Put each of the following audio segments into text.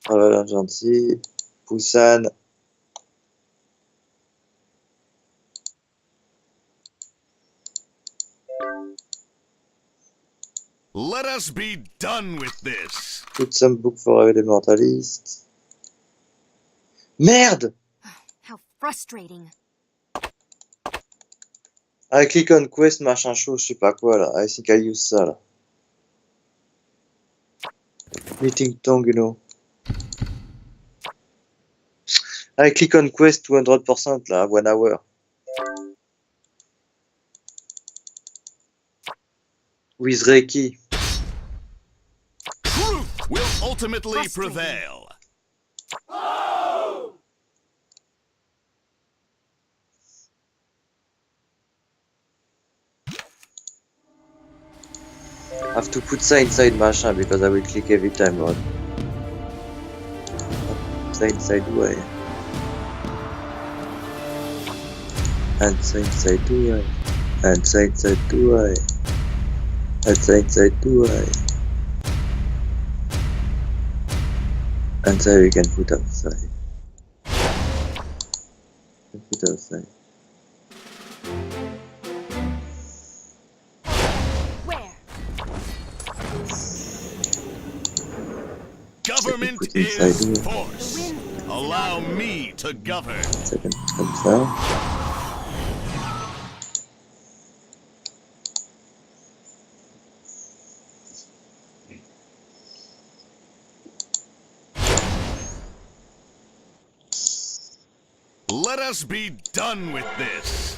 Oh là là, gentil. Poussane. Let us be done with this. Put some book for elementalist. Merde! How frustrating. I click on quest machin chose, je sais pas quoi là. I think I use ça là. Meeting tongue, you know. I click on quest 200% là, 1 hour. With Reiki. Truth will ultimately prevail. I have to put ça inside machin because I will click every time, right? Put ça inside way. And ça inside way. And ça inside way. And ça inside way. And so we can put outside. Put outside. Where? Government Put is inside force. Allow me to govern. Second, comme ça. Let us be done with this.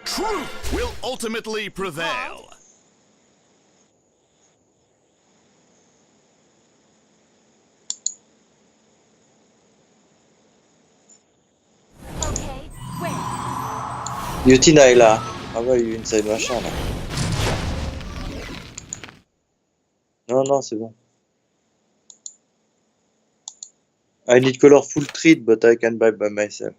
Truth will ultimately prevail. Okay, where? Yutina est là. Ah ouais, il y a inside machin là. Non, non, c'est bon. I need colorful treat, but I can buy by myself.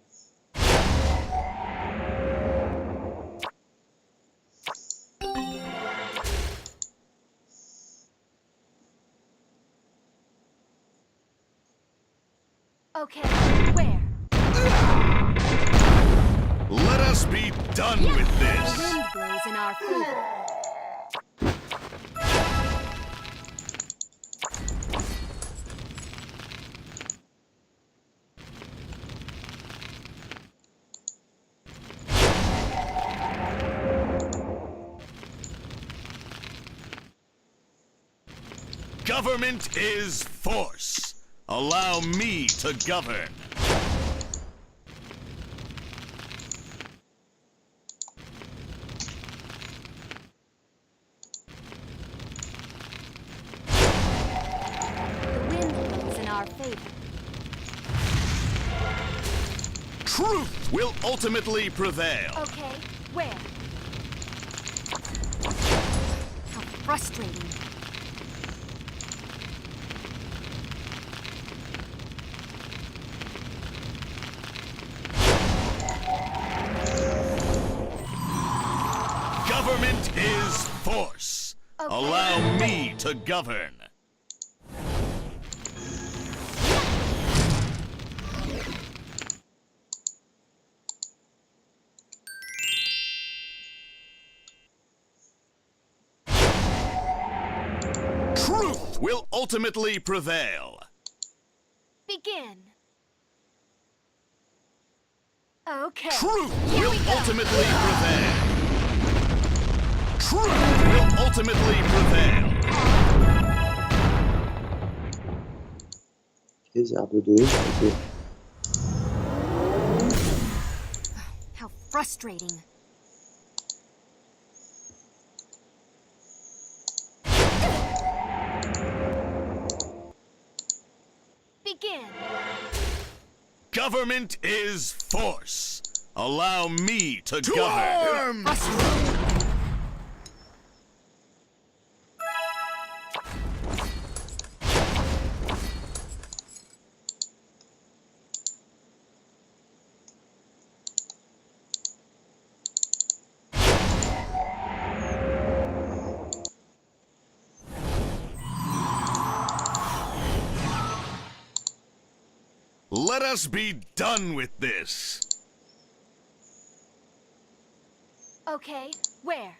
Okay, where? Let us be done with The this. wind blows in our favor. Government is force. Allow me to govern. The wind blows in our favor. Truth will ultimately prevail. Okay, where? How frustrating. Government is force. Okay. Allow me to govern. Truth will ultimately prevail. Begin. Okay. Truth Here will we go. ultimately prevail. Truth will ultimately prevail. Les herbes de ok. How frustrating. Begin. Government is force. Allow me to govern. Frustrating. Let us be done with this. Okay, where?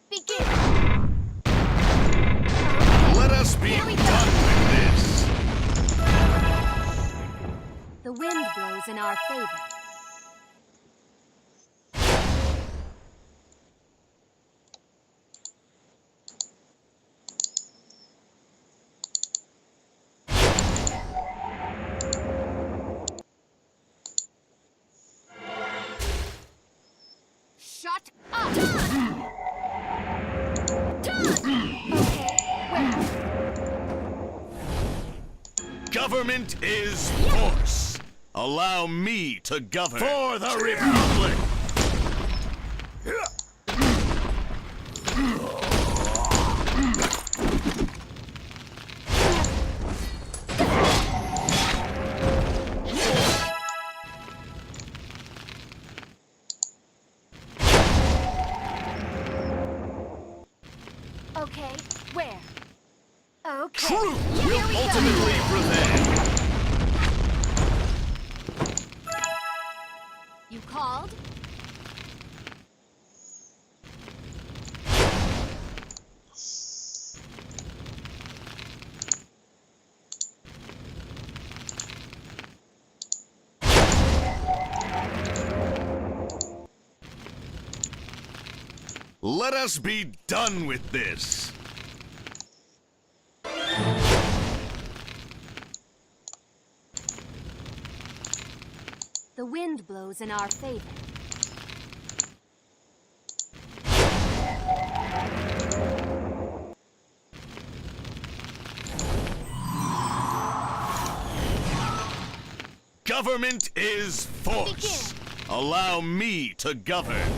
Begin. Let us be Here we done go. with this. The wind blows in our favor. Shut up! Okay, where? Government is force. Allow me to govern. For the Republic! Okay, where? Okay. Truth Here will we go. ultimately prevail. You called? Let us be done with this. The wind blows in our favor. Government is force. Allow me to govern.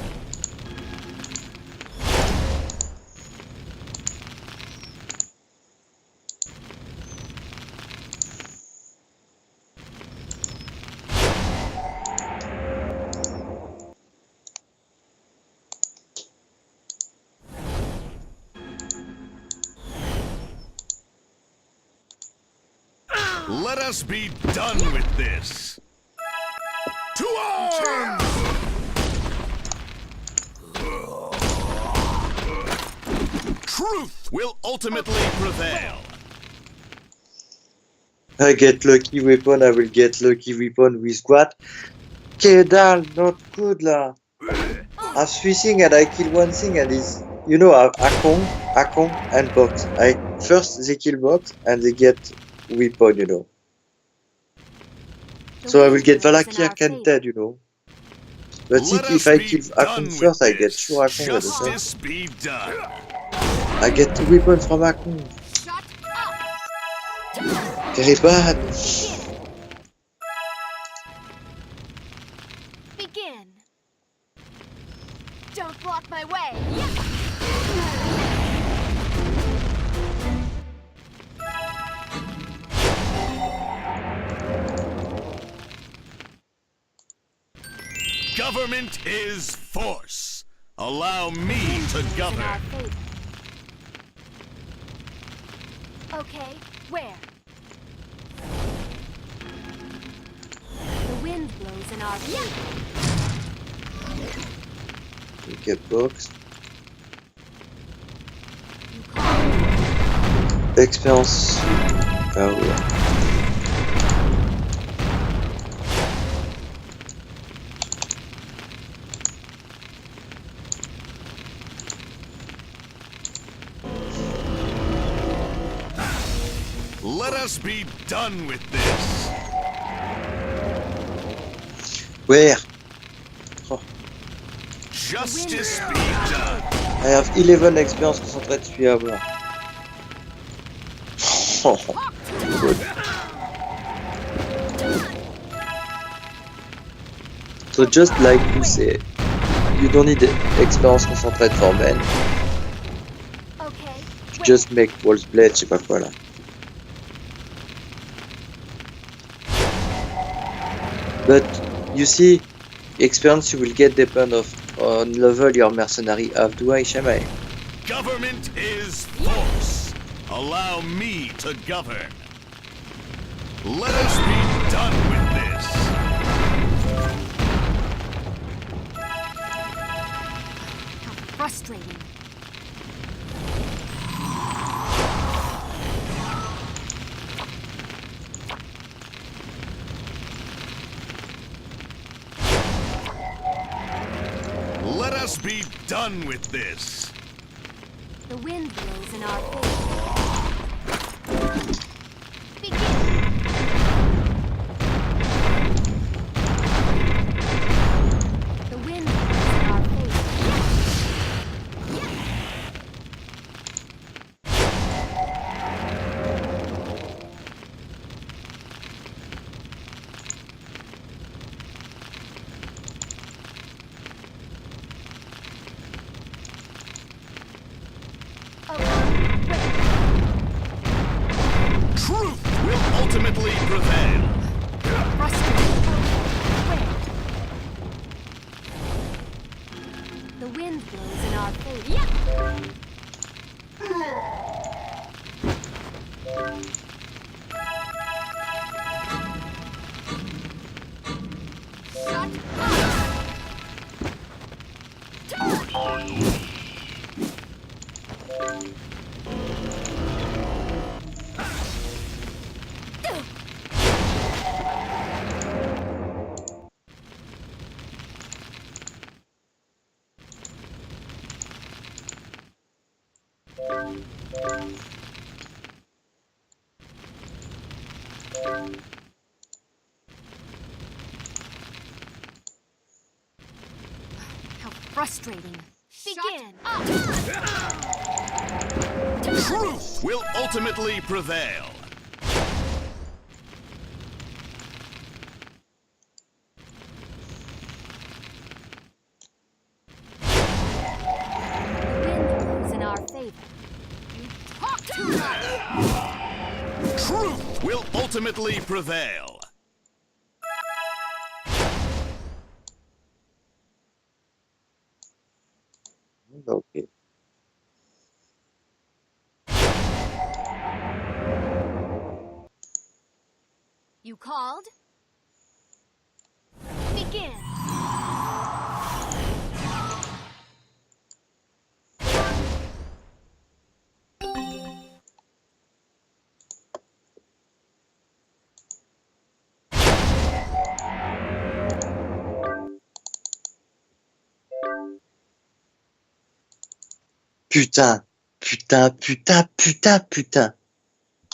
Let us be done with this. To arms! Truth will ultimately prevail. I get lucky weapon, I will get lucky weapon with what? Kedal, not good lah. I'm switching and I kill one thing and is, you know, Akong and box. First they kill box and they get weapon, you know. The So I will wind get blows in Valakia our can favor. dead, you know. But Let if us I be kill done Akong with first, I this. get sure Akong at the same. Justice be done. I get two weapons from Akong. Shut up! Very bad. Begin. Don't block my way. Government is force. Allow me to In our govern. favor. Okay, where? The wind blows in our favor. You get box. You called. Expérience. Ah ouais. Let us be done with this. Where? Oh, Justice be done. I have 11 expérience concentrée de suis à avoir. Oh, good. So just like you say, you don't need expérience concentrée for men. Okay, You just make Wolf's Blade, je sais pas quoi là. But you see, experience you will get depend of on level your mercenary have. Do I, Shamai? Government is force. Allow me to govern. Let us be done with this. How frustrating. Let us be done with this. The wind blows in our favor. Begin. The wind blows in our favor. Truth will ultimately prevail. Frustrating. Where? The wind blows in our favor. Shut How frustrating. Begin. Truth will ultimately prevail. The wind blows in our favor. You talk too much. Truth will ultimately prevail. Okay. You called? Begin. Putain, putain, putain, putain, putain.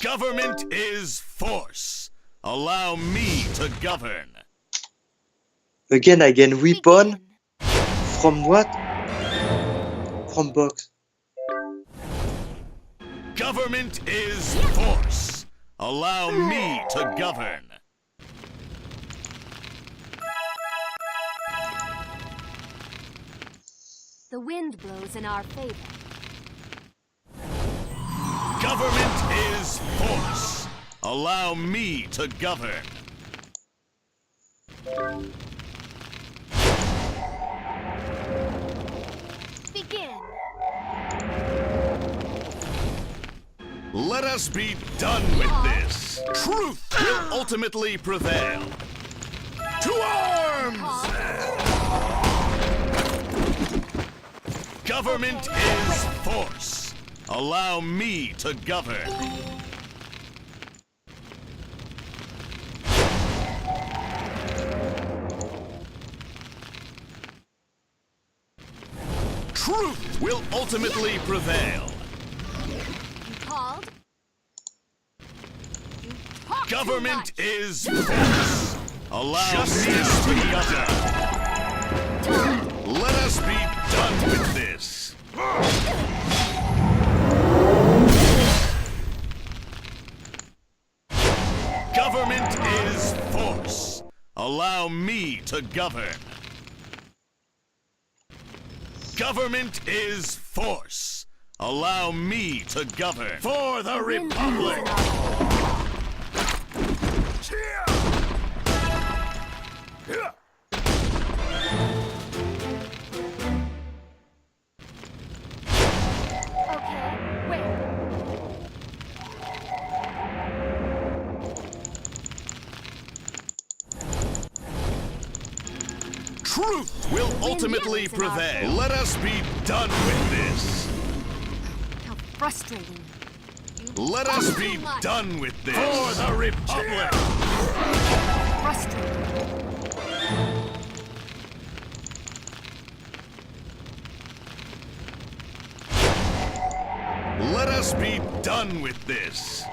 Government is force. Allow me to govern. Again, I gain weapon Begin. from what? From box. Government is force. Allow me to govern. The wind blows in our favor. Government is force. Allow me to govern. Begin. Let us be done with this. Truth will ultimately prevail. To arms! Government is force. Allow me to govern. Truth will ultimately prevail. You called? You talk Government too much. is force. Allow me to govern. Let us be done with this. Government is force. Allow me to govern. Government is force. Allow me to govern. For the Wind blows Republic! in our favor. Truth will ultimately prevail. Let us be done with this. How frustrating. Let us be done with this. For the Republic! Frustrating. Let us be done with this.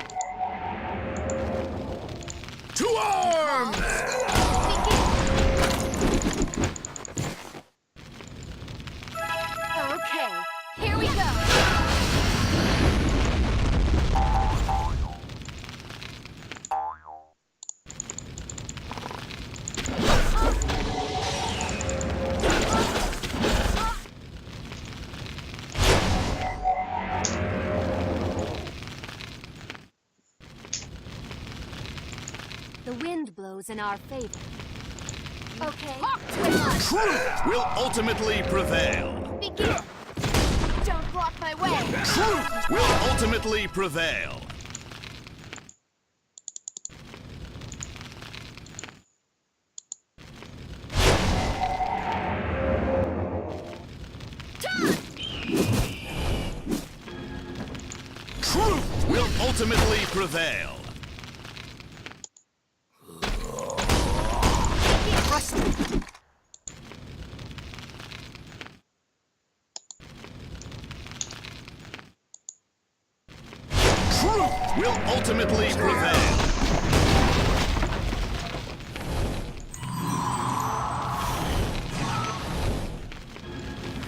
To arms! Okay, here we go. The wind blows in our favor. Okay, Truth will ultimately prevail. begin. Don't block my way. Truth will ultimately prevail. Truth will ultimately prevail. Frustrating. Truth will ultimately prevail.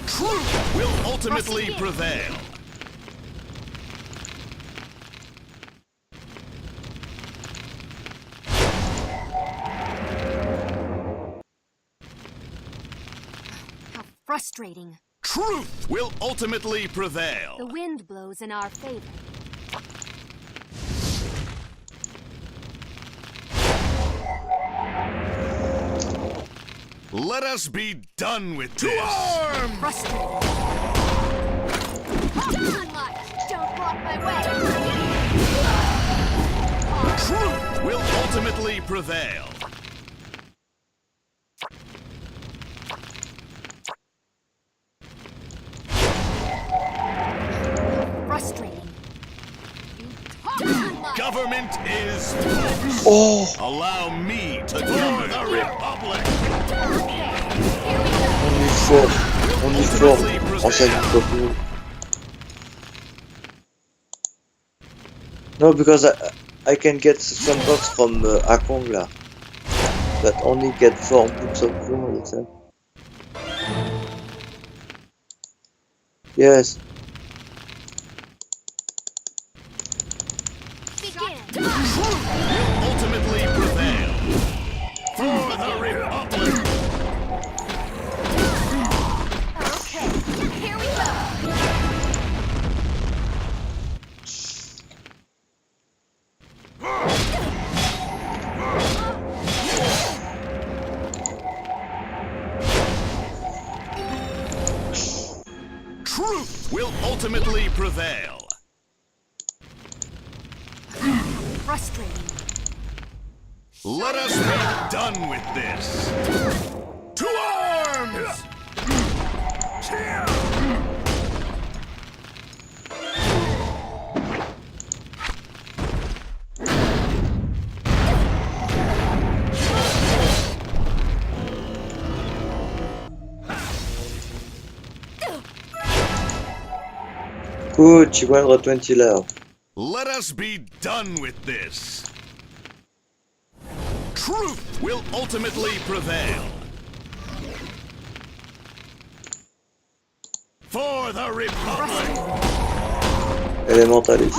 Truth will ultimately prevail. How frustrating. Truth will ultimately The prevail. wind blows in our favor. Let us be done with this. To arms! Frustrating. Don't block my way. Truth will ultimately prevail. Frustrating. Government is force. Oh, Allow me to govern the Republic. on est fort en sa vie comme nous. No, because I can get some bucks from Akong là, but only get 4 books of war, that's it. Yes. Begin. Will ultimately prevail. For the Republic. Okay, here we go. Truth will ultimately prevail. Frustrating. Let us be done with this. To arms! Good, 220 là. Let us be done with this. Truth will ultimately prevail. For the Republic. Elementalist.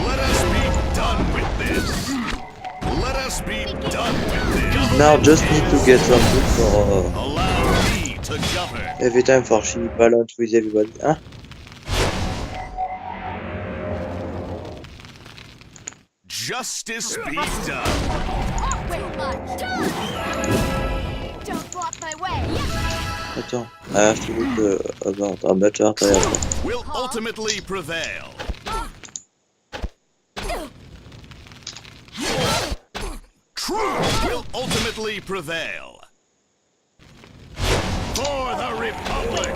Let us be done with this. Let us be done with this. Now just need to get some book for Allow me to govern. every time for she balance with everybody. Huh? Justice be done. Don't block my way. Attends, I have to look about how much art I have. Truth will ultimately prevail. Truth will ultimately prevail. Republic!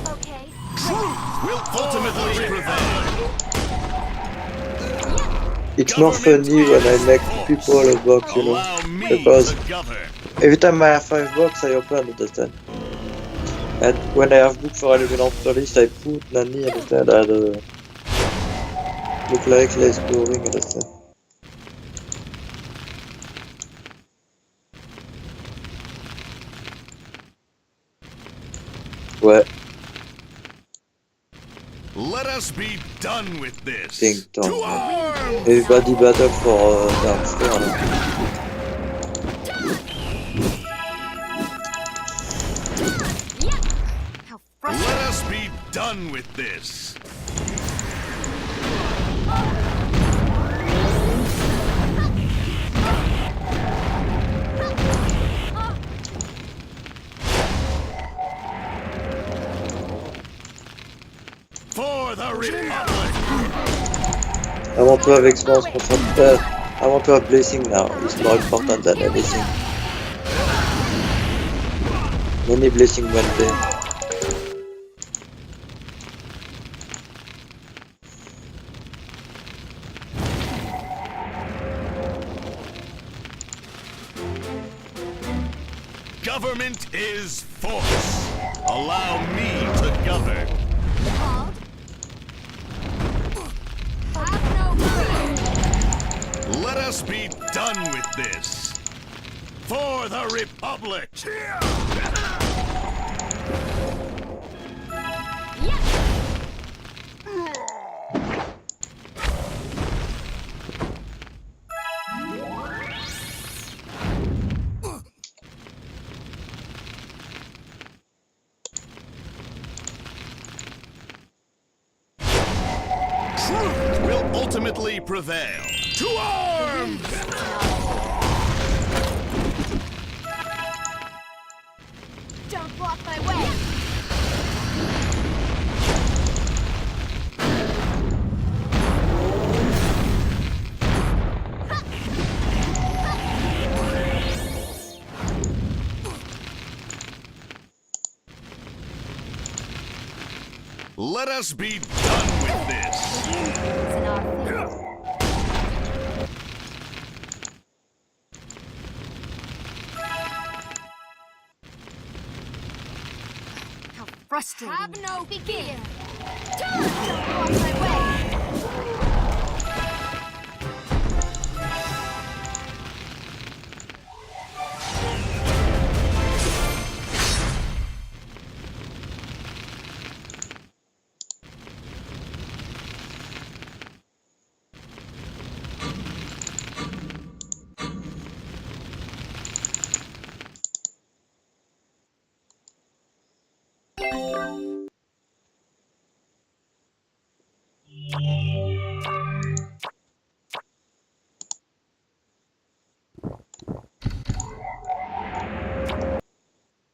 Okay. Will ultimately prevail. It's more funny when I make people a box, you know, Allow me because to govern. every time I have 5 books, I open, understand? And when I have book for elemental list, I put Nani, understand? And look like less boring, understand? Ouais, Let us be done with this. Ting Tong. To arms! Everybody battle for downstairs. Là. How Let us be done with this. For the Republic! I want to have experience concentration. I want to have blessing now. It's more important than anything. Many blessing one day. Government is force. Allow me to govern. called? Have no fear. Let us be done with this. For the Republic! Truth will ultimately prevail. To arms! Don't block my way. Let us be done with this. It's in our favor. How frustrating. Have no fear. Don't block my way.